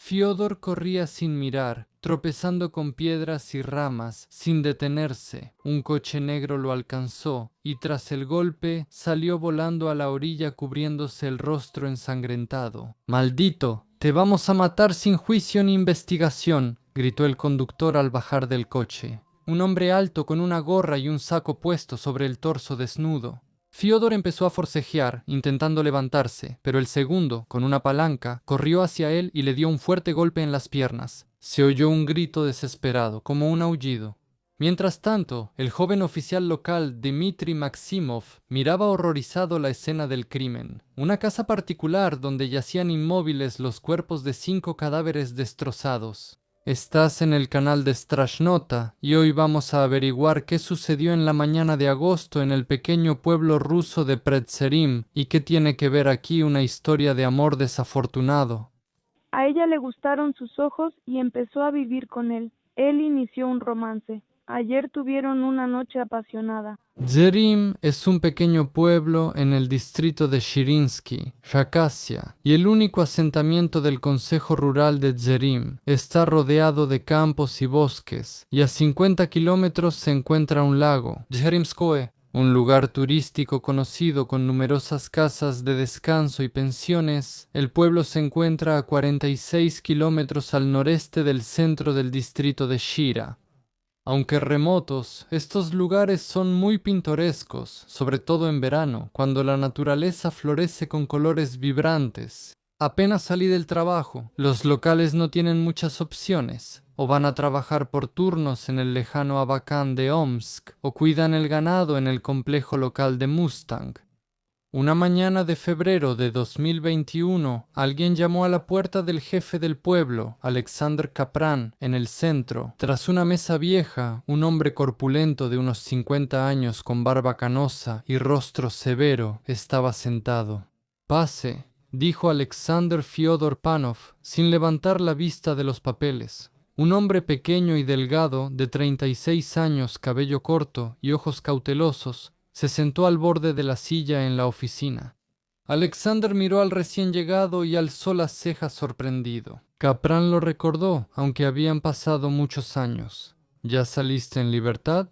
Fiodor corría sin mirar, tropezando con piedras y ramas, sin detenerse. Un coche negro lo alcanzó, y tras el golpe salió volando a la orilla cubriéndose el rostro ensangrentado. ¡Maldito! ¡Te vamos a matar sin juicio ni investigación!, gritó el conductor al bajar del coche. Un hombre alto con una gorra y un saco puesto sobre el torso desnudo. Fiodor empezó a forcejear, intentando levantarse, pero el segundo, con una palanca, corrió hacia él y le dio un fuerte golpe en las piernas. Se oyó un grito desesperado, como un aullido. Mientras tanto, el joven oficial local Dmitri Maximov miraba horrorizado la escena del crimen. Una casa particular donde yacían inmóviles los cuerpos de 5 cadáveres destrozados. Estás en el canal de Strashnota y hoy vamos a averiguar qué sucedió en la mañana de agosto en el pequeño pueblo ruso de Pretzerim y qué tiene que ver aquí una historia de amor desafortunado. A ella le gustaron sus ojos y empezó a vivir con él. Él inició un romance. Ayer tuvieron una noche apasionada. Zerim es un pequeño pueblo en el distrito de Shirinsky, Shakasia, y el único asentamiento del Consejo Rural de Zerim. Está rodeado de campos y bosques, y a 50 kilómetros se encuentra un lago, Zerimskoe, un lugar turístico conocido con numerosas casas de descanso y pensiones. El pueblo se encuentra a 46 kilómetros al noreste del centro del distrito de Shira. Aunque remotos, estos lugares son muy pintorescos, sobre todo en verano, cuando la naturaleza florece con colores vibrantes. Apenas salí del trabajo, los locales no tienen muchas opciones. O van a trabajar por turnos en el lejano Abakán de Omsk, o cuidan el ganado en el complejo local de Mustang. Una mañana de febrero de 2021, alguien llamó a la puerta del jefe del pueblo, Alexander Kapran, en el centro. Tras una mesa vieja, un hombre corpulento de unos 50 años con barba canosa y rostro severo estaba sentado. «Pase», dijo Alexander Fyodor Panov, sin levantar la vista de los papeles. Un hombre pequeño y delgado, de 36 años, cabello corto y ojos cautelosos, se sentó al borde de la silla en la oficina. Alexander miró al recién llegado y alzó las cejas sorprendido. Kapran lo recordó, aunque habían pasado muchos años. ¿Ya saliste en libertad?,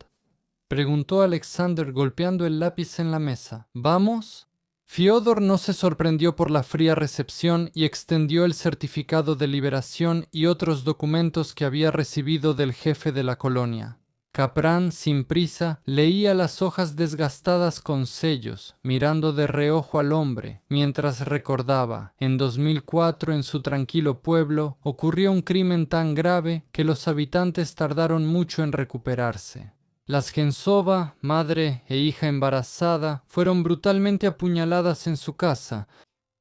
preguntó Alexander golpeando el lápiz en la mesa. ¿Vamos? Fiodor no se sorprendió por la fría recepción y extendió el certificado de liberación y otros documentos que había recibido del jefe de la colonia. Kapran, sin prisa, leía las hojas desgastadas con sellos, mirando de reojo al hombre, mientras recordaba. En 2004, en su tranquilo pueblo, ocurrió un crimen tan grave que los habitantes tardaron mucho en recuperarse. Las Gensova, madre e hija embarazada, fueron brutalmente apuñaladas en su casa.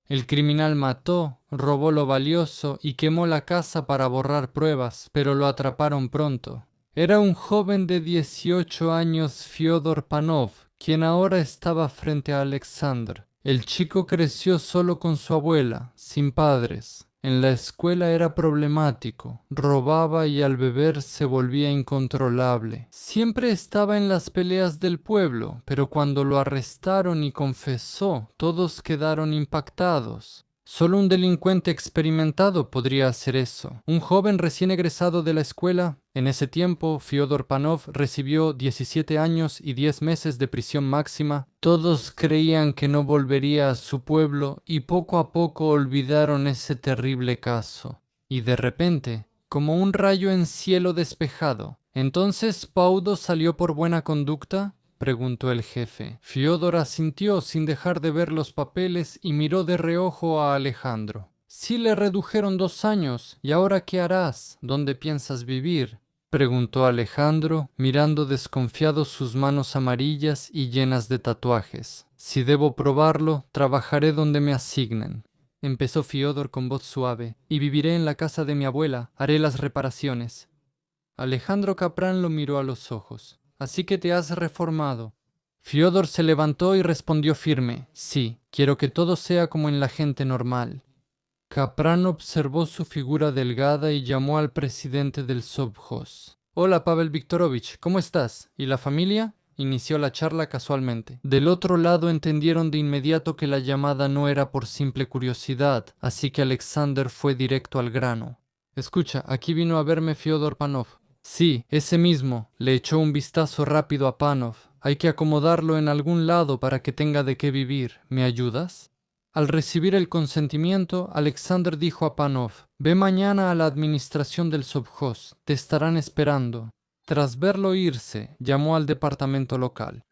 El criminal mató, robó lo valioso y quemó la casa para borrar pruebas, pero lo atraparon pronto. Era un joven de 18 años, Fyodor Panov, quien ahora estaba frente a Alexander. El chico creció solo con su abuela, sin padres. En la escuela era problemático, robaba y al beber se volvía incontrolable. Siempre estaba en las peleas del pueblo, pero cuando lo arrestaron y confesó, todos quedaron impactados. Solo un delincuente experimentado podría hacer eso. Un joven recién egresado de la escuela. En ese tiempo, Fyodor Panov recibió 17 años y 10 meses de prisión máxima. Todos creían que no volvería a su pueblo y poco a poco olvidaron ese terrible caso. Y de repente, como un rayo en cielo despejado, ¿entonces Paudo salió por buena conducta?, preguntó el jefe. Fiodor asintió sin dejar de ver los papeles y miró de reojo a Alejandro. Sí, le redujeron 2 años. ¿Y ahora qué harás? ¿Dónde piensas vivir?, preguntó Alejandro, mirando desconfiado sus manos amarillas y llenas de tatuajes. Si debo probarlo, trabajaré donde me asignen, empezó Fiodor con voz suave, y viviré en la casa de mi abuela, haré las reparaciones. Alejandro Kapran lo miró a los ojos. Así que te has reformado. Fiodor se levantó y respondió firme. Sí, quiero que todo sea como en la gente normal. Kapran observó su figura delgada y llamó al presidente del Sovkhoz. Hola, Pavel Viktorovich, ¿cómo estás? ¿Y la familia? Inició la charla casualmente. Del otro lado entendieron de inmediato que la llamada no era por simple curiosidad, así que Alexander fue directo al grano. Escucha, aquí vino a verme Fyodor Panov. Sí, ese mismo. Le echó un vistazo rápido a Panov. Hay que acomodarlo en algún lado para que tenga de qué vivir. ¿Me ayudas? Al recibir el consentimiento, Alexander dijo a Panov: Ve mañana a la administración del sovjós. Te estarán esperando. Tras verlo irse, llamó al departamento local.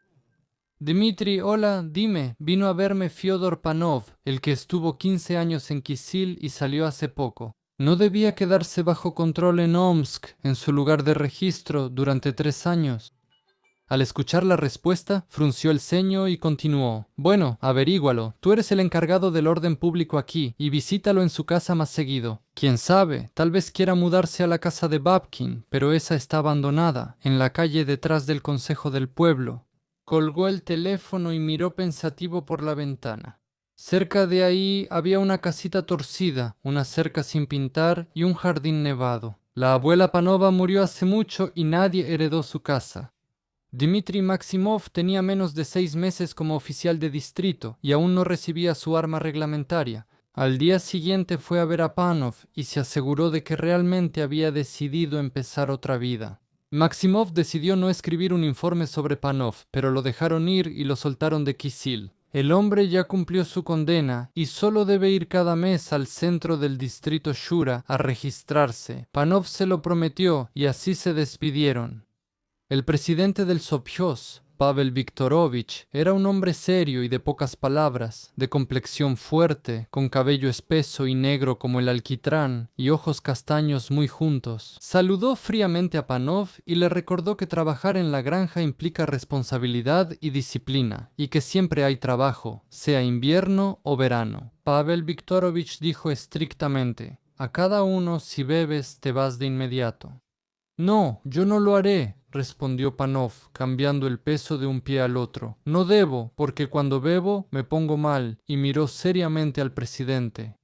Dmitri, hola, dime, vino a verme Fyodor Panov, el que estuvo 15 años en Kisil y salió hace poco. ¿No debía quedarse bajo control en Omsk, en su lugar de registro, durante 3 años? Al escuchar la respuesta, frunció el ceño y continuó. Bueno, averígualo. Tú eres el encargado del orden público aquí, y visítalo en su casa más seguido. Quién sabe, tal vez quiera mudarse a la casa de Babkin, pero esa está abandonada, en la calle detrás del Consejo del Pueblo. Colgó el teléfono y miró pensativo por la ventana. Cerca de ahí había una casita torcida, una cerca sin pintar y un jardín nevado. La abuela Panova murió hace mucho y nadie heredó su casa. Dmitri Maximov tenía menos de 6 meses como oficial de distrito y aún no recibía su arma reglamentaria. Al día siguiente fue a ver a Panov y se aseguró de que realmente había decidido empezar otra vida. Maximov decidió no escribir un informe sobre Panov, pero lo dejaron ir y lo soltaron de Kisil. El hombre ya cumplió su condena y solo debe ir cada mes al centro del distrito Shura a registrarse. Panov se lo prometió y así se despidieron. El presidente del Sovjós, Pavel Viktorovich, era un hombre serio y de pocas palabras, de complexión fuerte, con cabello espeso y negro como el alquitrán y ojos castaños muy juntos. Saludó fríamente a Panov y le recordó que trabajar en la granja implica responsabilidad y disciplina, y que siempre hay trabajo, sea invierno o verano. Pavel Viktorovich dijo estrictamente: a cada uno, si bebes, te vas de inmediato. No, yo no lo haré, respondió Panov, cambiando el peso de un pie al otro. No debo, porque cuando bebo me pongo mal, y miró seriamente al presidente.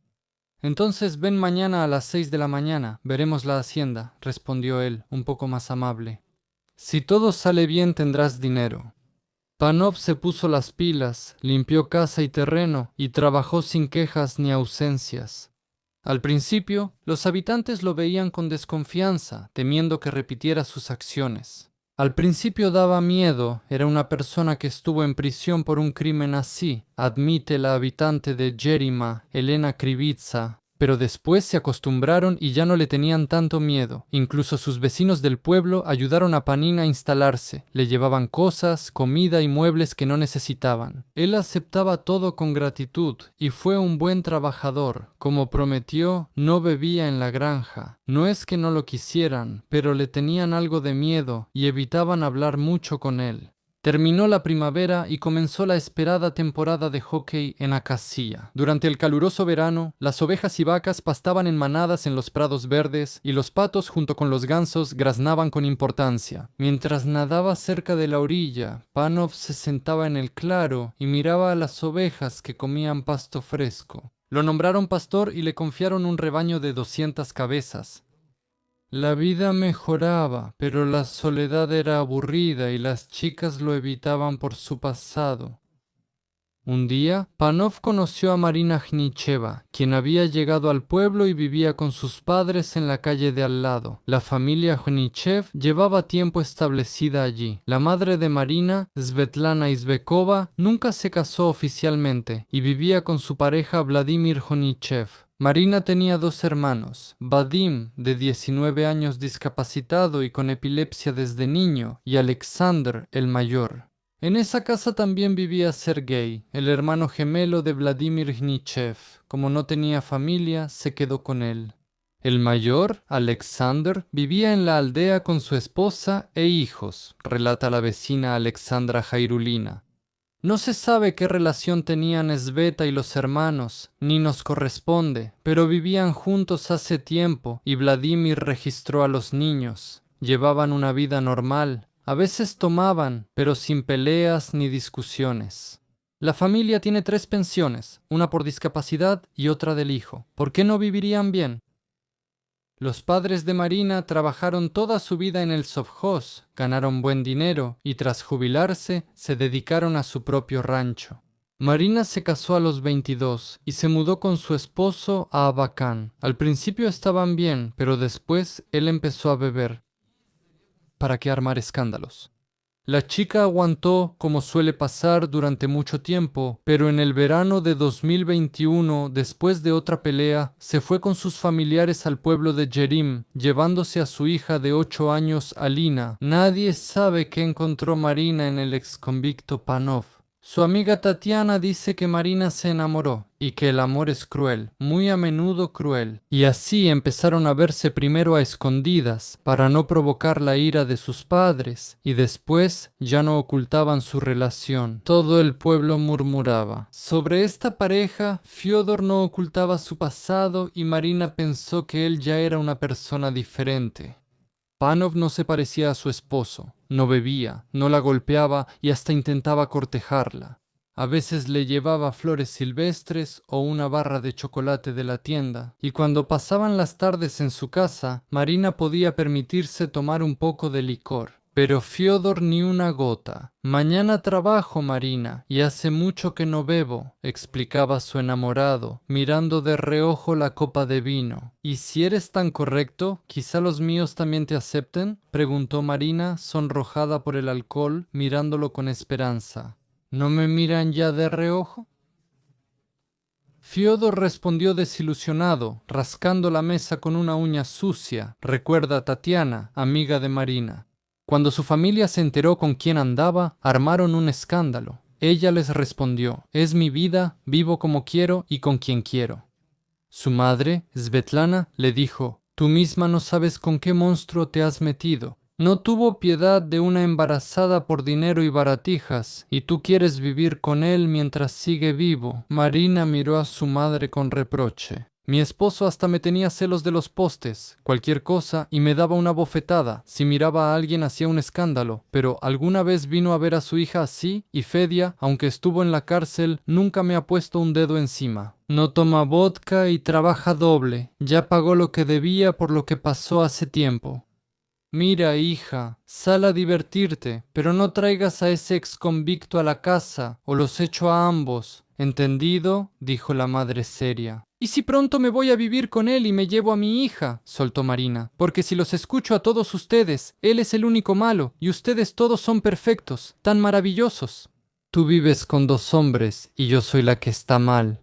Entonces ven mañana a las 6 de la mañana, veremos la hacienda, respondió él, un poco más amable. Si todo sale bien tendrás dinero. Panov se puso las pilas, limpió casa y terreno, y trabajó sin quejas ni ausencias. Al principio, los habitantes lo veían con desconfianza, temiendo que repitiera sus acciones. Al principio daba miedo, era una persona que estuvo en prisión por un crimen así, admite la habitante de Yerima, Elena Krivitsa. Pero después se acostumbraron y ya no le tenían tanto miedo. Incluso sus vecinos del pueblo ayudaron a Panin a instalarse. Le llevaban cosas, comida y muebles que no necesitaban. Él aceptaba todo con gratitud y fue un buen trabajador. Como prometió, no bebía en la granja. No es que no lo quisieran, pero le tenían algo de miedo y evitaban hablar mucho con él. Terminó la primavera y comenzó la esperada temporada de hockey en Acacia. Durante el caluroso verano, las ovejas y vacas pastaban en manadas en los prados verdes y los patos junto con los gansos graznaban con importancia. Mientras nadaba cerca de la orilla, Panov se sentaba en el claro y miraba a las ovejas que comían pasto fresco. Lo nombraron pastor y le confiaron un rebaño de 200 cabezas. La vida mejoraba, pero la soledad era aburrida y las chicas lo evitaban por su pasado. Un día, Panov conoció a Marina Khnicheva, quien había llegado al pueblo y vivía con sus padres en la calle de al lado. La familia Khnichev llevaba tiempo establecida allí. La madre de Marina, Svetlana Izbekova, nunca se casó oficialmente y vivía con su pareja Vladimir Khnichev. Marina tenía 2 hermanos, Vadim, de 19 años discapacitado y con epilepsia desde niño, y Alexander, el mayor. En esa casa también vivía Sergei, el hermano gemelo de Vladimir Khnichev. Como no tenía familia, se quedó con él. El mayor, Alexander, vivía en la aldea con su esposa e hijos, relata la vecina Alexandra Jairulina. No se sabe qué relación tenían Sveta y los hermanos, ni nos corresponde, pero vivían juntos hace tiempo y Vladimir registró a los niños. Llevaban una vida normal, a veces tomaban, pero sin peleas ni discusiones. La familia tiene 3 pensiones, una por discapacidad y otra del hijo. ¿Por qué no vivirían bien? Los padres de Marina trabajaron toda su vida en el sovjós, ganaron buen dinero y tras jubilarse se dedicaron a su propio rancho. Marina se casó a los 22 y se mudó con su esposo a Abacán. Al principio estaban bien, pero después él empezó a beber. ¿Para qué armar escándalos? La chica aguantó como suele pasar durante mucho tiempo, pero en el verano de 2021, después de otra pelea, se fue con sus familiares al pueblo de Jerim, llevándose a su hija de 8 años, Alina. Nadie sabe qué encontró Marina en el exconvicto Panov. Su amiga Tatiana dice que Marina se enamoró y que el amor es cruel, muy a menudo cruel. Y así empezaron a verse primero a escondidas para no provocar la ira de sus padres y después ya no ocultaban su relación. Todo el pueblo murmuraba. Sobre esta pareja, Fiodor no ocultaba su pasado y Marina pensó que él ya era una persona diferente. Panov no se parecía a su esposo, no bebía, no la golpeaba y hasta intentaba cortejarla. A veces le llevaba flores silvestres o una barra de chocolate de la tienda, y cuando pasaban las tardes en su casa, Marina podía permitirse tomar un poco de licor. Pero Fiodor ni una gota. Mañana trabajo, Marina, y hace mucho que no bebo, explicaba su enamorado, mirando de reojo la copa de vino. ¿Y si eres tan correcto, quizá los míos también te acepten? Preguntó Marina, sonrojada por el alcohol, mirándolo con esperanza. ¿No me miran ya de reojo? Fiodor respondió desilusionado, rascando la mesa con una uña sucia. Recuerda a Tatiana, amiga de Marina. Cuando su familia se enteró con quién andaba, armaron un escándalo. Ella les respondió: es mi vida, vivo como quiero y con quien quiero. Su madre, Svetlana, le dijo: tú misma no sabes con qué monstruo te has metido. No tuvo piedad de una embarazada por dinero y baratijas, y tú quieres vivir con él mientras sigue vivo. Marina miró a su madre con reproche. Mi esposo hasta me tenía celos de los postes, cualquier cosa, y me daba una bofetada si miraba a alguien hacía un escándalo, pero alguna vez vino a ver a su hija así, y Fedia, aunque estuvo en la cárcel, nunca me ha puesto un dedo encima. No toma vodka y trabaja doble, ya pagó lo que debía por lo que pasó hace tiempo. Mira, hija, sal a divertirte, pero no traigas a ese exconvicto a la casa, o los echo a ambos. ¿Entendido?, dijo la madre seria. ¿Y si pronto me voy a vivir con él y me llevo a mi hija?, soltó Marina. Porque si los escucho a todos ustedes, él es el único malo, y ustedes todos son perfectos, tan maravillosos. Tú vives con 2 hombres, y yo soy la que está mal.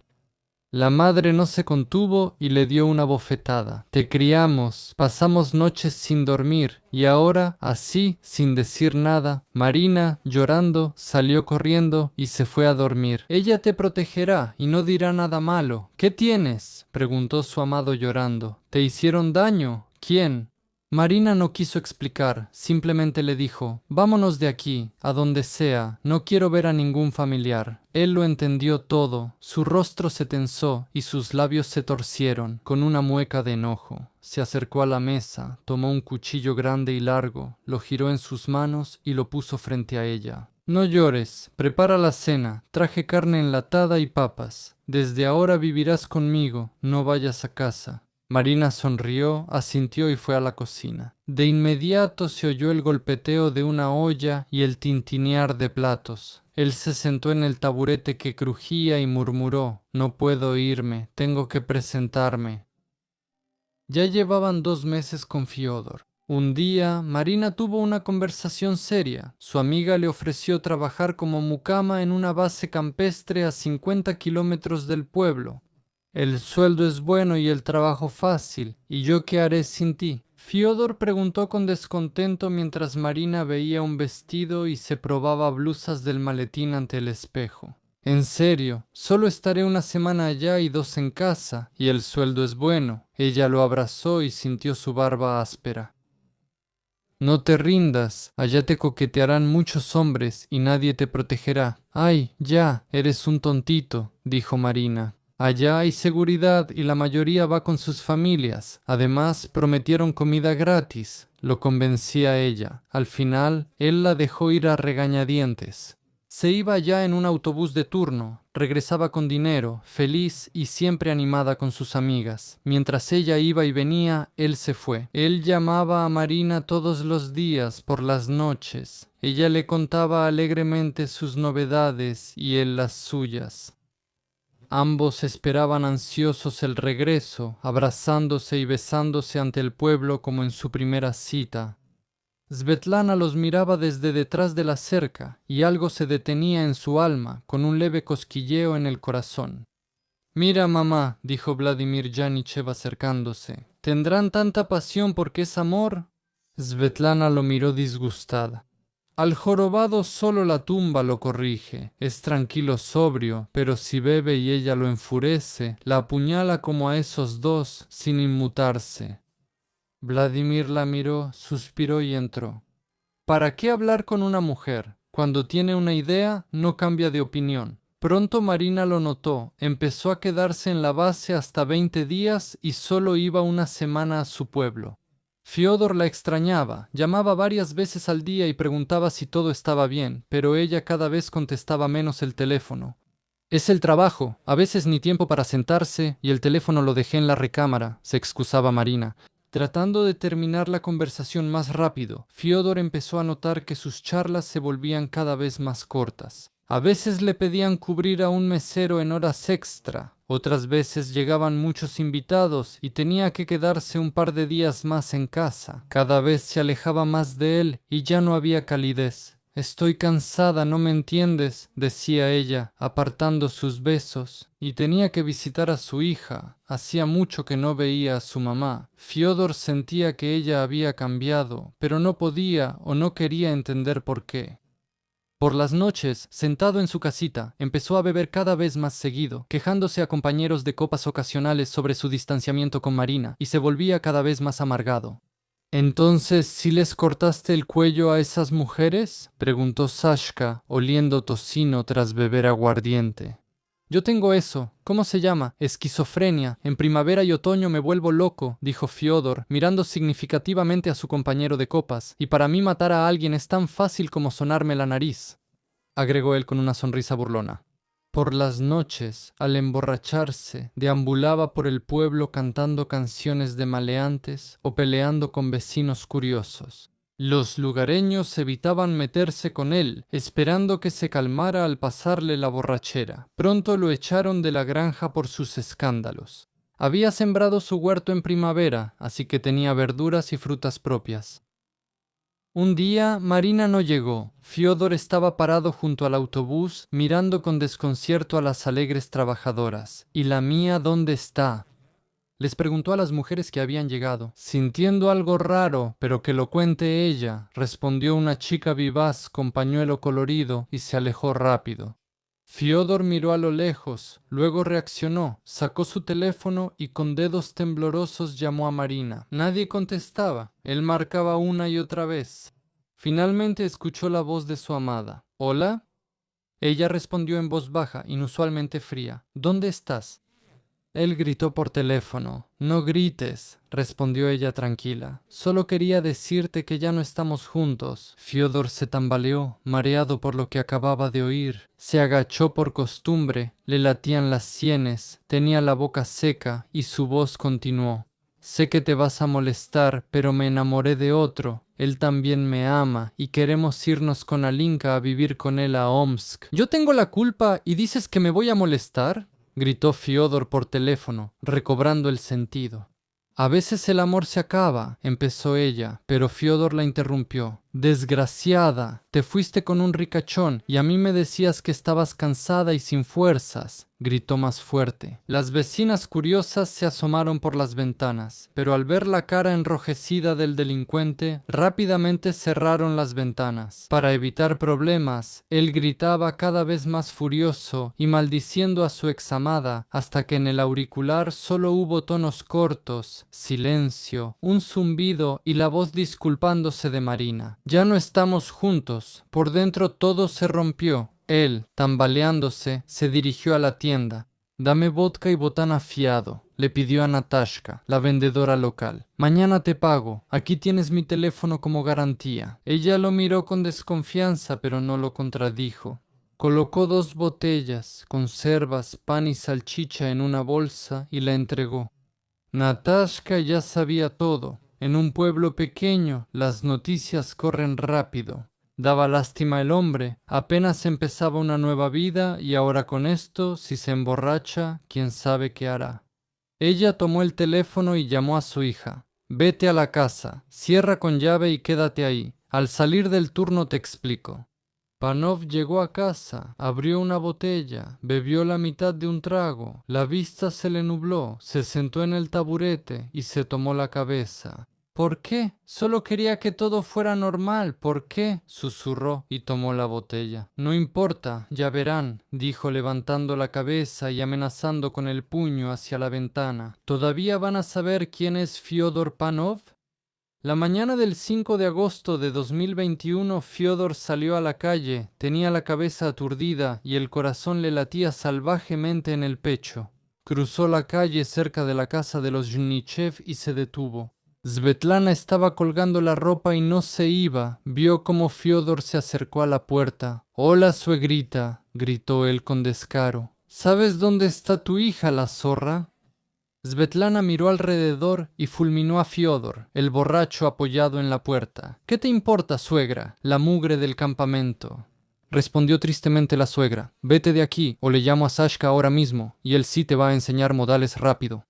La madre no se contuvo y le dio una bofetada. Te criamos, pasamos noches sin dormir, y ahora, así, sin decir nada, Marina, llorando, salió corriendo y se fue a dormir. Ella te protegerá y no dirá nada malo. ¿Qué tienes?, preguntó su amado llorando. ¿Te hicieron daño? ¿Quién? Marina no quiso explicar, simplemente le dijo: vámonos de aquí, a donde sea, no quiero ver a ningún familiar. Él lo entendió todo, su rostro se tensó y sus labios se torcieron, con una mueca de enojo. Se acercó a la mesa, tomó un cuchillo grande y largo, lo giró en sus manos y lo puso frente a ella. No llores, prepara la cena, traje carne enlatada y papas. Desde ahora vivirás conmigo, no vayas a casa. Marina sonrió, asintió y fue a la cocina. De inmediato se oyó el golpeteo de una olla y el tintinear de platos. Él se sentó en el taburete que crujía y murmuró: no puedo irme, tengo que presentarme. Ya llevaban 2 meses con Fiodor. Un día, Marina tuvo una conversación seria. Su amiga le ofreció trabajar como mucama en una base campestre a 50 kilómetros del pueblo. El sueldo es bueno y el trabajo fácil, ¿y yo qué haré sin ti? Fiodor preguntó con descontento mientras Marina veía un vestido y se probaba blusas del maletín ante el espejo. En serio, solo estaré una semana allá y 2 en casa, y el sueldo es bueno. Ella lo abrazó y sintió su barba áspera. No te rindas, allá te coquetearán muchos hombres y nadie te protegerá. Ay, ya, eres un tontito, dijo Marina. Allá hay seguridad y la mayoría va con sus familias. Además, prometieron comida gratis. Lo convencía ella. Al final, él la dejó ir a regañadientes. Se iba ya en un autobús de turno. regresaba con dinero, feliz y siempre animada con sus amigas. Mientras ella iba y venía, él se fue. Él llamaba a Marina todos los días por las noches. Ella le contaba alegremente sus novedades y él las suyas. Ambos esperaban ansiosos el regreso, abrazándose y besándose ante el pueblo como en su primera cita. Svetlana los miraba desde detrás de la cerca, y algo se detenía en su alma, con un leve cosquilleo en el corazón. «Mira, mamá», dijo Vladimir Yanichev acercándose, «¿tendrán tanta pasión porque es amor?» Svetlana lo miró disgustada. Al jorobado solo la tumba lo corrige, es tranquilo sobrio, pero si bebe y ella lo enfurece, la apuñala como a esos dos, sin inmutarse. Vladimir la miró, suspiró y entró. ¿Para qué hablar con una mujer? Cuando tiene una idea, no cambia de opinión. Pronto Marina lo notó, empezó a quedarse en la base hasta 20 días y solo iba una semana a su pueblo. Fiodor la extrañaba, llamaba varias veces al día y preguntaba si todo estaba bien, pero ella cada vez contestaba menos el teléfono. «Es el trabajo, a veces ni tiempo para sentarse y el teléfono lo dejé en la recámara», se excusaba Marina. Tratando de terminar la conversación más rápido, Fiodor empezó a notar que sus charlas se volvían cada vez más cortas. A veces le pedían cubrir a un mesero en horas extra, otras veces llegaban muchos invitados y tenía que quedarse un par de días más en casa. Cada vez se alejaba más de él y ya no había calidez. «Estoy cansada, ¿no me entiendes?», decía ella, apartando sus besos, y tenía que visitar a su hija. Hacía mucho que no veía a su mamá. Fiodor sentía que ella había cambiado, pero no podía o no quería entender por qué. Por las noches, sentado en su casita, empezó a beber cada vez más seguido, quejándose a compañeros de copas ocasionales sobre su distanciamiento con Marina, y se volvía cada vez más amargado. «¿Entonces sí les cortaste el cuello a esas mujeres?», preguntó Sashka, oliendo tocino tras beber aguardiente. «Yo tengo eso. ¿Cómo se llama? Esquizofrenia. En primavera y otoño me vuelvo loco», dijo Fiodor, mirando significativamente a su compañero de copas, «y para mí matar a alguien es tan fácil como sonarme la nariz», agregó él con una sonrisa burlona. Por las noches, al emborracharse, deambulaba por el pueblo cantando canciones de maleantes o peleando con vecinos curiosos. Los lugareños evitaban meterse con él, esperando que se calmara al pasarle la borrachera. Pronto lo echaron de la granja por sus escándalos. Había sembrado su huerto en primavera, así que tenía verduras y frutas propias. Un día Marina no llegó. Fiodor estaba parado junto al autobús, mirando con desconcierto a las alegres trabajadoras. «¿Y la mía dónde está?», les preguntó a las mujeres que habían llegado. «Sintiendo algo raro, pero que lo cuente ella», respondió una chica vivaz con pañuelo colorido y se alejó rápido. Fiodor miró a lo lejos, luego reaccionó, sacó su teléfono y con dedos temblorosos llamó a Marina. Nadie contestaba, él marcaba una y otra vez. Finalmente escuchó la voz de su amada. «¿Hola?». Ella respondió en voz baja, inusualmente fría. «¿Dónde estás?». Él gritó por teléfono. «No grites», respondió ella tranquila. «Solo quería decirte que ya no estamos juntos». Fiodor se tambaleó, mareado por lo que acababa de oír. Se agachó por costumbre, le latían las sienes, tenía la boca seca y su voz continuó. «Sé que te vas a molestar, pero me enamoré de otro. Él también me ama y queremos irnos con Alinka a vivir con él a Omsk». «¿Yo tengo la culpa y dices que me voy a molestar?», gritó Fiodor por teléfono, recobrando el sentido. «A veces el amor se acaba», empezó ella, pero Fiodor la interrumpió. «Desgraciada, te fuiste con un ricachón y a mí me decías que estabas cansada y sin fuerzas», gritó más fuerte. Las vecinas curiosas se asomaron por las ventanas, pero al ver la cara enrojecida del delincuente, rápidamente cerraron las ventanas. Para evitar problemas, él gritaba cada vez más furioso y maldiciendo a su examada, hasta que en el auricular solo hubo tonos cortos, silencio, un zumbido y la voz disculpándose de Marina. «Ya no estamos juntos». Por dentro todo se rompió. Él, tambaleándose, se dirigió a la tienda. «Dame vodka y botana fiado», le pidió a Natashka, la vendedora local. «Mañana te pago. Aquí tienes mi teléfono como garantía». Ella lo miró con desconfianza, pero no lo contradijo. Colocó 2 botellas, conservas, pan y salchicha en una bolsa y la entregó. Natashka ya sabía todo. En un pueblo pequeño las noticias corren rápido. Daba lástima el hombre. Apenas empezaba una nueva vida y ahora con esto, si se emborracha, quién sabe qué hará. Ella tomó el teléfono y llamó a su hija. Vete a la casa, cierra con llave y quédate ahí. Al salir del turno te explico. Panov llegó a casa, abrió una botella, bebió la mitad de un trago, la vista se le nubló, se sentó en el taburete y se tomó la cabeza. ¿Por qué? Solo quería que todo fuera normal. ¿Por qué? Susurró y tomó la botella. No importa, ya verán, dijo levantando la cabeza y amenazando con el puño hacia la ventana. ¿Todavía van a saber quién es Fyodor Panov? La mañana del 5 de agosto de 2021, Fyodor salió a la calle, tenía la cabeza aturdida y el corazón le latía salvajemente en el pecho. Cruzó la calle cerca de la casa de los Yunichev y se detuvo. Svetlana estaba colgando la ropa y no se iba. Vio cómo Fyodor se acercó a la puerta. «Hola, suegrita», gritó él con descaro. «¿Sabes dónde está tu hija, la zorra?» Svetlana miró alrededor y fulminó a Fyodor, el borracho apoyado en la puerta. «¿Qué te importa, suegra? La mugre del campamento». Respondió tristemente la suegra. «Vete de aquí o le llamo a Sashka ahora mismo y él sí te va a enseñar modales rápido».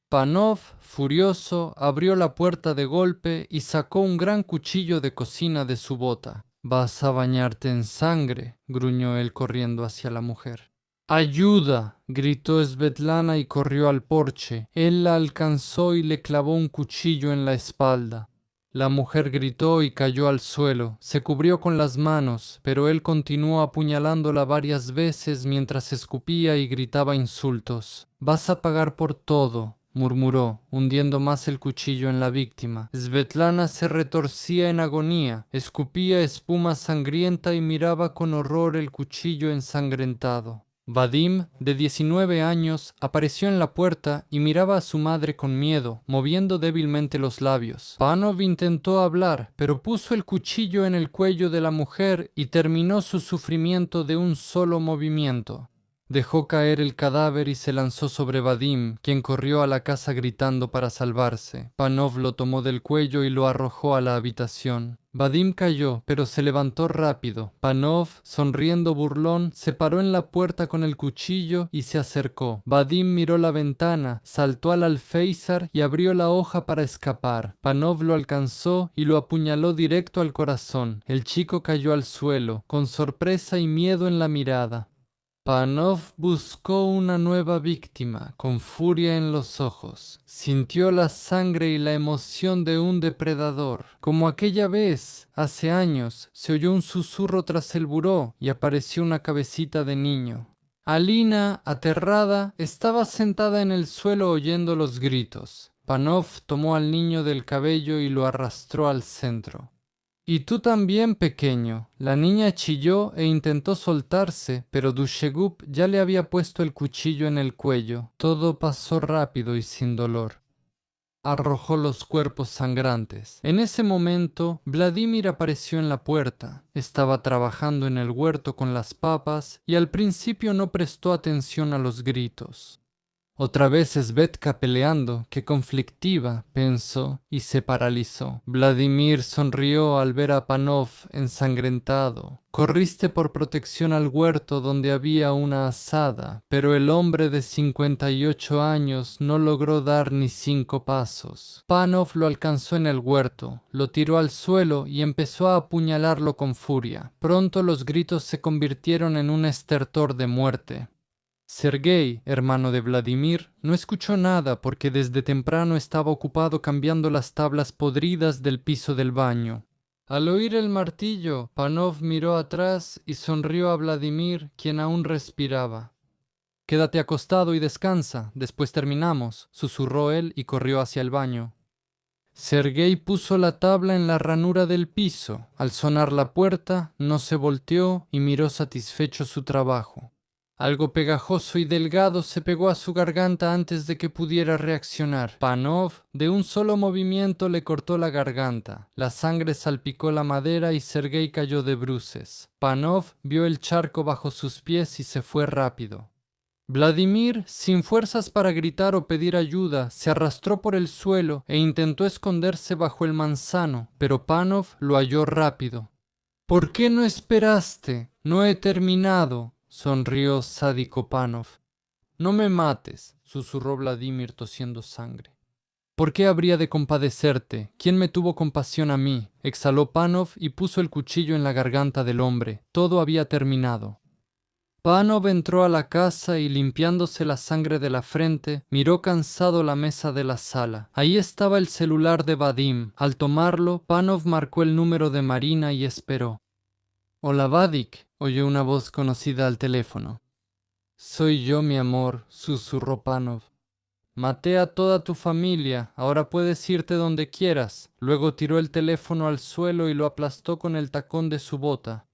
Panov, furioso, abrió la puerta de golpe y sacó un gran cuchillo de cocina de su bota. «Vas a bañarte en sangre», gruñó él corriendo hacia la mujer. «¡Ayuda!», gritó Svetlana y corrió al porche. Él la alcanzó y le clavó un cuchillo en la espalda. La mujer gritó y cayó al suelo. Se cubrió con las manos, pero él continuó apuñalándola varias veces mientras escupía y gritaba insultos. «Vas a pagar por todo», murmuró, hundiendo más el cuchillo en la víctima. Svetlana se retorcía en agonía, escupía espuma sangrienta y miraba con horror el cuchillo ensangrentado. Vadim, de 19 años, apareció en la puerta y miraba a su madre con miedo, moviendo débilmente los labios. Panov intentó hablar, pero puso el cuchillo en el cuello de la mujer y terminó su sufrimiento de un solo movimiento. Dejó caer el cadáver y se lanzó sobre Vadim, quien corrió a la casa gritando para salvarse. Panov lo tomó del cuello y lo arrojó a la habitación. Vadim cayó, pero se levantó rápido. Panov, sonriendo burlón, se paró en la puerta con el cuchillo y se acercó. Vadim miró la ventana, saltó al alféizar y abrió la hoja para escapar. Panov lo alcanzó y lo apuñaló directo al corazón. El chico cayó al suelo, con sorpresa y miedo en la mirada. Panov buscó una nueva víctima, con furia en los ojos. Sintió la sangre y la emoción de un depredador. Como aquella vez, hace años, se oyó un susurro tras el buró y apareció una cabecita de niño. Alina, aterrada, estaba sentada en el suelo oyendo los gritos. Panov tomó al niño del cabello y lo arrastró al centro. «Y tú también, pequeño». La niña chilló e intentó soltarse, pero Dushegup ya le había puesto el cuchillo en el cuello. Todo pasó rápido y sin dolor. Arrojó los cuerpos sangrantes. En ese momento, Vladimir apareció en la puerta. Estaba trabajando en el huerto con las papas y al principio no prestó atención a los gritos. Otra vez Svetka peleando, qué conflictiva, pensó, y se paralizó. Vladimir sonrió al ver a Panov ensangrentado. «Corriste por protección al huerto donde había una asada, pero el hombre de 58 años no logró dar ni 5 pasos. Panov lo alcanzó en el huerto, lo tiró al suelo y empezó a apuñalarlo con furia. Pronto los gritos se convirtieron en un estertor de muerte. Sergei, hermano de Vladimir, no escuchó nada porque desde temprano estaba ocupado cambiando las tablas podridas del piso del baño. Al oír el martillo, Panov miró atrás y sonrió a Vladimir, quien aún respiraba. «Quédate acostado y descansa, después terminamos», susurró él y corrió hacia el baño. Sergei puso la tabla en la ranura del piso. Al sonar la puerta, no se volteó y miró satisfecho su trabajo. Algo pegajoso y delgado se pegó a su garganta antes de que pudiera reaccionar. Panov, de un solo movimiento, le cortó la garganta. La sangre salpicó la madera y Sergei cayó de bruces. Panov vio el charco bajo sus pies y se fue rápido. Vladimir, sin fuerzas para gritar o pedir ayuda, se arrastró por el suelo e intentó esconderse bajo el manzano, pero Panov lo halló rápido. «¿Por qué no esperaste? No he terminado», sonrió sádico Panov. «No me mates», susurró Vladimir tosiendo sangre. «¿Por qué habría de compadecerte? ¿Quién me tuvo compasión a mí?», exhaló Panov y puso el cuchillo en la garganta del hombre. Todo había terminado. Panov entró a la casa y, limpiándose la sangre de la frente, miró cansado la mesa de la sala. Ahí estaba el celular de Vadim. Al tomarlo, Panov marcó el número de Marina y esperó. «Hola, Vadik», oyó una voz conocida al teléfono. «Soy yo, mi amor», susurró Panov. «Maté a toda tu familia, ahora puedes irte donde quieras». Luego tiró el teléfono al suelo y lo aplastó con el tacón de su bota.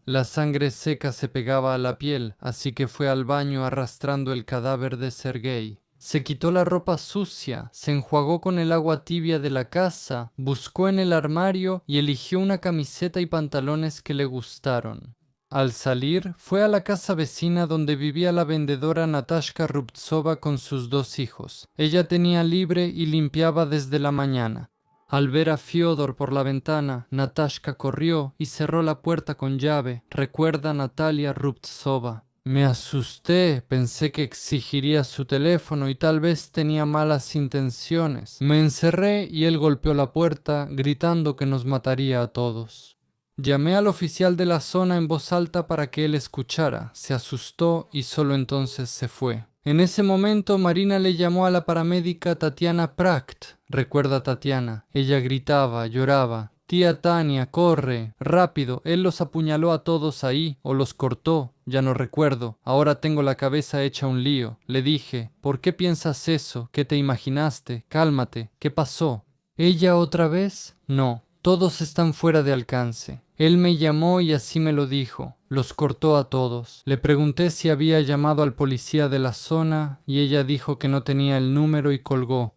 La sangre seca se pegaba a la piel, así que fue al baño arrastrando el cadáver de Sergei. Se quitó la ropa sucia, se enjuagó con el agua tibia de la casa, buscó en el armario y eligió una camiseta y pantalones que le gustaron. Al salir, fue a la casa vecina donde vivía la vendedora Natashka Rubtsova con sus 2 hijos. Ella tenía libre y limpiaba desde la mañana. Al ver a Fyodor por la ventana, Natashka corrió y cerró la puerta con llave. Recuerda Natalia Rubtsova. «Me asusté, pensé que exigiría su teléfono y tal vez tenía malas intenciones. Me encerré y él golpeó la puerta, gritando que nos mataría a todos. Llamé al oficial de la zona en voz alta para que él escuchara. Se asustó y solo entonces se fue». En ese momento Marina le llamó a la paramédica Tatiana Prakt. Recuerda Tatiana. Ella gritaba, lloraba. «Tía Tania, corre, rápido, él los apuñaló a todos ahí, o los cortó, ya no recuerdo, ahora tengo la cabeza hecha un lío». Le dije, «¿Por qué piensas eso? ¿Qué te imaginaste? Cálmate, ¿qué pasó?» «¿Ella otra vez?» «No, todos están fuera de alcance». Él me llamó y así me lo dijo. Los cortó a todos. Le pregunté si había llamado al policía de la zona y ella dijo que no tenía el número y colgó.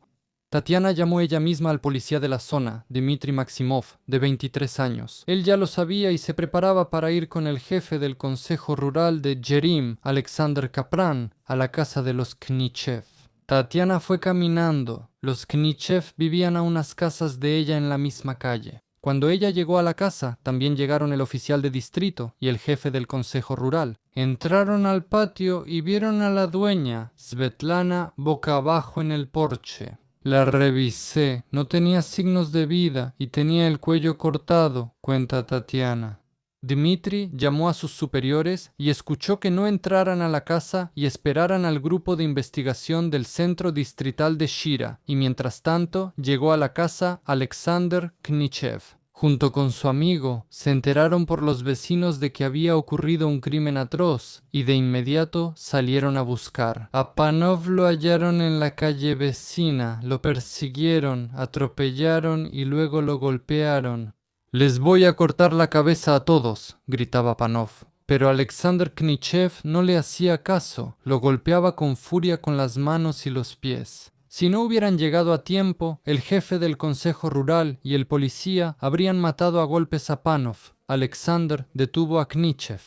Tatiana llamó ella misma al policía de la zona, Dmitry Maximov, de 23 años. Él ya lo sabía y se preparaba para ir con el jefe del consejo rural de Jerim, Alexander Kapran, a la casa de los Knichev. Tatiana fue caminando. Los Knichev vivían a unas casas de ella en la misma calle. Cuando ella llegó a la casa, también llegaron el oficial de distrito y el jefe del consejo rural. Entraron al patio y vieron a la dueña, Svetlana, boca abajo en el porche. La revisé, no tenía signos de vida y tenía el cuello cortado, cuenta Tatiana. Dmitry llamó a sus superiores y escuchó que no entraran a la casa y esperaran al grupo de investigación del centro distrital de Shira, y mientras tanto llegó a la casa Alexander Knichev. Junto con su amigo, se enteraron por los vecinos de que había ocurrido un crimen atroz y de inmediato salieron a buscar. A Panov lo hallaron en la calle vecina, lo persiguieron, atropellaron y luego lo golpearon. «Les voy a cortar la cabeza a todos», gritaba Panov. Pero Alexander Knichev no le hacía caso, lo golpeaba con furia con las manos y los pies. Si no hubieran llegado a tiempo, el jefe del consejo rural y el policía habrían matado a golpes a Panov. Alexander detuvo a Knichev.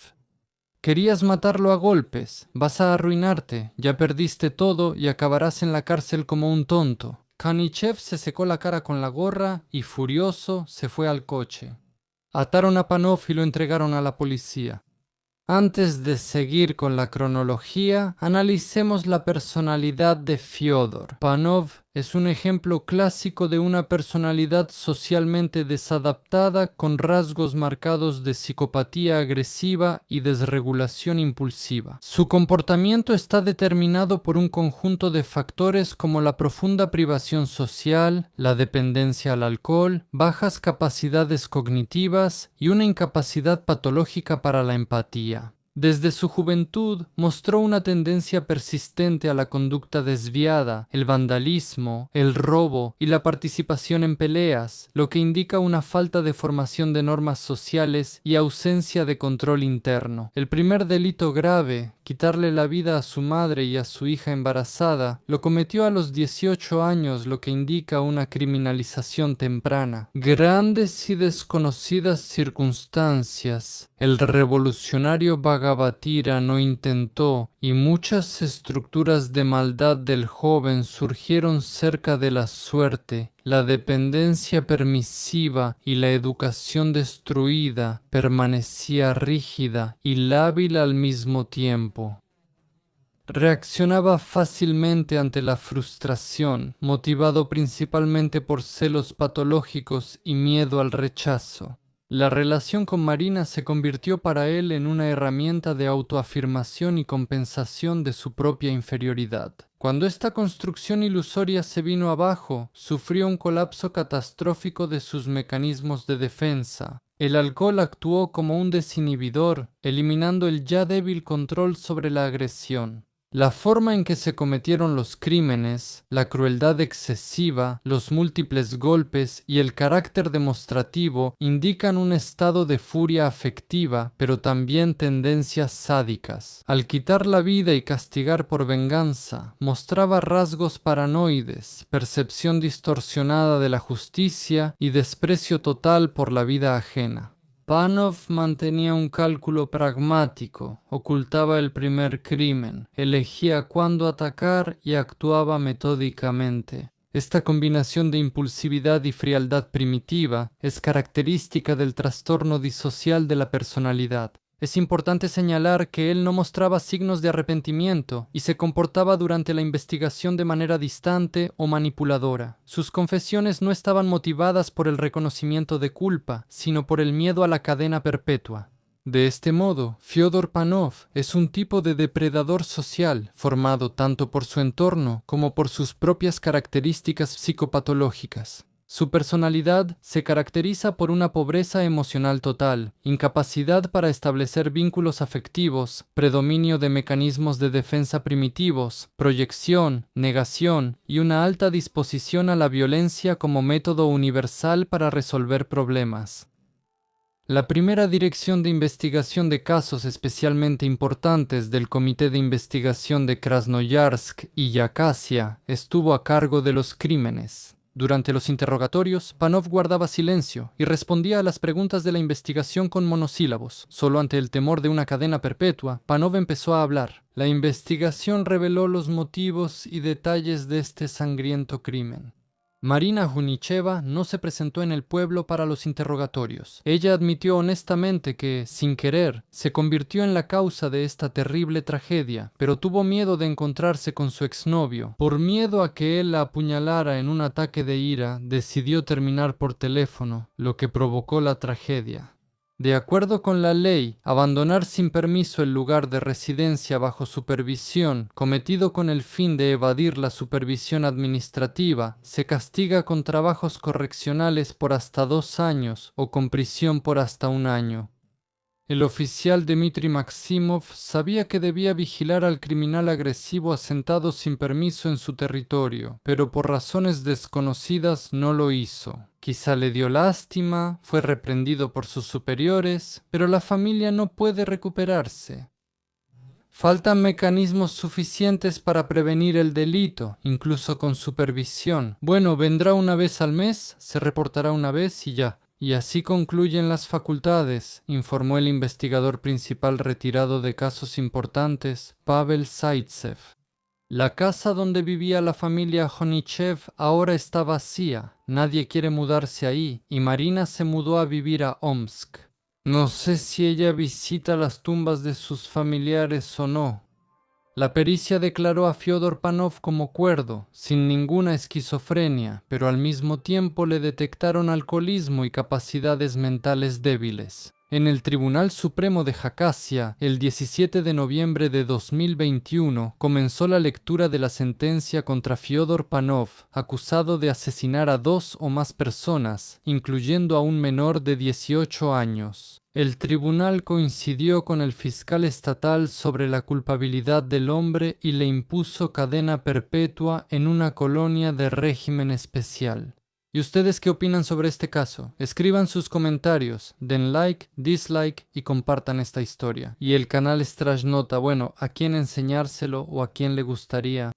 «Querías matarlo a golpes, vas a arruinarte, ya perdiste todo y acabarás en la cárcel como un tonto». Knichev se secó la cara con la gorra y, furioso, se fue al coche. Ataron a Panov y lo entregaron a la policía. Antes de seguir con la cronología, analicemos la personalidad de Fyodor. Panov es un ejemplo clásico de una personalidad socialmente desadaptada con rasgos marcados de psicopatía agresiva y desregulación impulsiva. Su comportamiento está determinado por un conjunto de factores como la profunda privación social, la dependencia al alcohol, bajas capacidades cognitivas y una incapacidad patológica para la empatía. Desde su juventud mostró una tendencia persistente a la conducta desviada, el vandalismo, el robo y la participación en peleas, lo que indica una falta de formación de normas sociales y ausencia de control interno. El primer delito grave, quitarle la vida a su madre y a su hija embarazada, lo cometió a los 18 años, lo que indica una criminalización temprana. Grandes y desconocidas circunstancias. El revolucionario Bhagavatira no intentó, y muchas estructuras de maldad del joven surgieron cerca de la suerte. La dependencia permisiva y la educación destruida permanecía rígida y lábil al mismo tiempo. Reaccionaba fácilmente ante la frustración, motivado principalmente por celos patológicos y miedo al rechazo. La relación con Marina se convirtió para él en una herramienta de autoafirmación y compensación de su propia inferioridad. Cuando esta construcción ilusoria se vino abajo, sufrió un colapso catastrófico de sus mecanismos de defensa. El alcohol actuó como un desinhibidor, eliminando el ya débil control sobre la agresión. La forma en que se cometieron los crímenes, la crueldad excesiva, los múltiples golpes y el carácter demostrativo indican un estado de furia afectiva, pero también tendencias sádicas. Al quitar la vida y castigar por venganza, mostraba rasgos paranoides, percepción distorsionada de la justicia y desprecio total por la vida ajena. Panov mantenía un cálculo pragmático, ocultaba el primer crimen, elegía cuándo atacar y actuaba metódicamente. Esta combinación de impulsividad y frialdad primitiva es característica del trastorno disocial de la personalidad. Es importante señalar que él no mostraba signos de arrepentimiento y se comportaba durante la investigación de manera distante o manipuladora. Sus confesiones no estaban motivadas por el reconocimiento de culpa, sino por el miedo a la cadena perpetua. De este modo, Fyodor Panov es un tipo de depredador social, formado tanto por su entorno como por sus propias características psicopatológicas. Su personalidad se caracteriza por una pobreza emocional total, incapacidad para establecer vínculos afectivos, predominio de mecanismos de defensa primitivos, proyección, negación y una alta disposición a la violencia como método universal para resolver problemas. La primera dirección de investigación de casos especialmente importantes del Comité de Investigación de Krasnoyarsk y Yakasia estuvo a cargo de los crímenes. Durante los interrogatorios, Panov guardaba silencio y respondía a las preguntas de la investigación con monosílabos. Solo ante el temor de una cadena perpetua, Panov empezó a hablar. La investigación reveló los motivos y detalles de este sangriento crimen. Marina Junicheva no se presentó en el pueblo para los interrogatorios. Ella admitió honestamente que, sin querer, se convirtió en la causa de esta terrible tragedia, pero tuvo miedo de encontrarse con su exnovio. Por miedo a que él la apuñalara en un ataque de ira, decidió terminar por teléfono, lo que provocó la tragedia. De acuerdo con la ley, abandonar sin permiso el lugar de residencia bajo supervisión, cometido con el fin de evadir la supervisión administrativa, se castiga con trabajos correccionales por hasta 2 años o con prisión por hasta 1 año. El oficial Dmitry Maximov sabía que debía vigilar al criminal agresivo asentado sin permiso en su territorio, pero por razones desconocidas no lo hizo. Quizá le dio lástima, fue reprendido por sus superiores, pero la familia no puede recuperarse. Faltan mecanismos suficientes para prevenir el delito, incluso con supervisión. Bueno, vendrá una vez al mes, se reportará una vez y ya. Y así concluyen las facultades, informó el investigador principal retirado de casos importantes, Pavel Zaitsev. La casa donde vivía la familia Jonichev ahora está vacía, nadie quiere mudarse ahí, y Marina se mudó a vivir a Omsk. No sé si ella visita las tumbas de sus familiares o no. La pericia declaró a Fyodor Panov como cuerdo, sin ninguna esquizofrenia, pero al mismo tiempo le detectaron alcoholismo y capacidades mentales débiles. En el Tribunal Supremo de Jacasia, el 17 de noviembre de 2021, comenzó la lectura de la sentencia contra Fyodor Panov, acusado de asesinar a 2 o más personas, incluyendo a un menor de 18 años. El tribunal coincidió con el fiscal estatal sobre la culpabilidad del hombre y le impuso cadena perpetua en una colonia de régimen especial. ¿Y ustedes qué opinan sobre este caso? Escriban sus comentarios, den like, dislike y compartan esta historia. Y el canal Strash Nota, bueno, ¿a quién enseñárselo o a quién le gustaría?